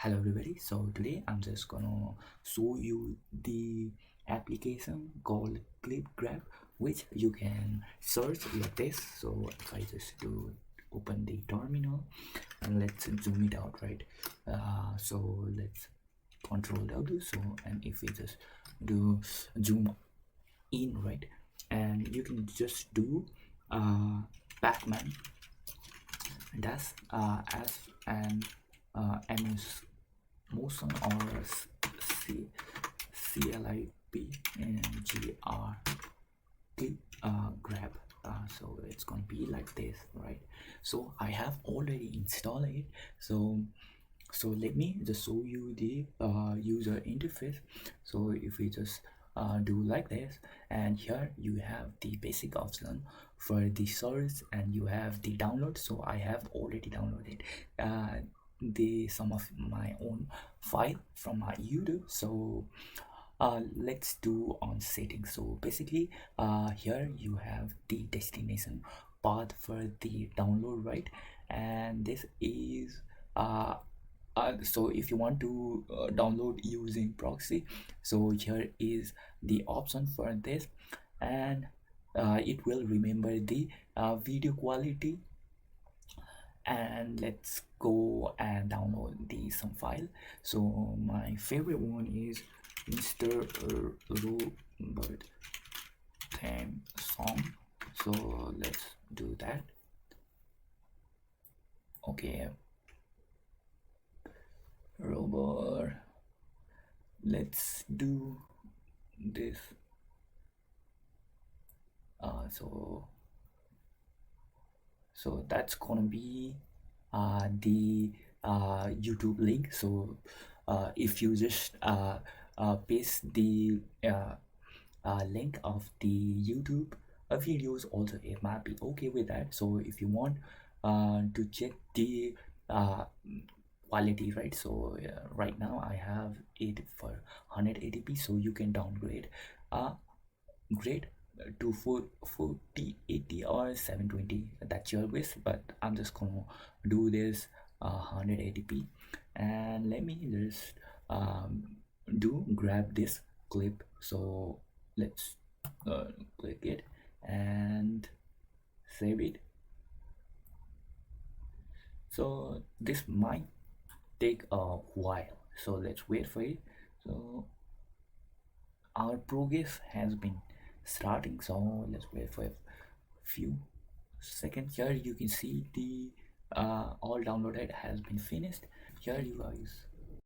Hello everybody, so today I'm just gonna show you the application called clipgrab, which you can search like this. So if I just do open the terminal and let's zoom it out, right? So let's control W, so and if we just do zoom in, right, and you can just do Pac-Man dash as an MS motion or C CLIP clip grab. So it's gonna be like this, right? So I have already installed it. So let me just show you the user interface. So if we just do like this, and here you have the basic option for the source and you have the download. So I have already downloaded the some of my own file from my YouTube. So let's do on settings. So basically here you have the destination path for the download, right? And this is so if you want to download using proxy, so here is the option for this, and it will remember the video quality. And let's go and download the some file. So my favorite one is Mr. Robert theme song. So let's do that. Okay, Robert, let's do this. So that's gonna be the YouTube link. So if you just paste the link of the YouTube videos, also it might be okay with that. So if you want to check the quality, right? So right now I have it for 180p, so you can downgrade grade to 440 80 or 720. That's your wish, but I'm just gonna do this 180p. And let me just do grab this clip. So let's click it and save it. So this might take a while, so let's wait for it. So our progress has been starting, so let's wait for a few seconds. Here you can see the all downloaded has been finished. Here you guys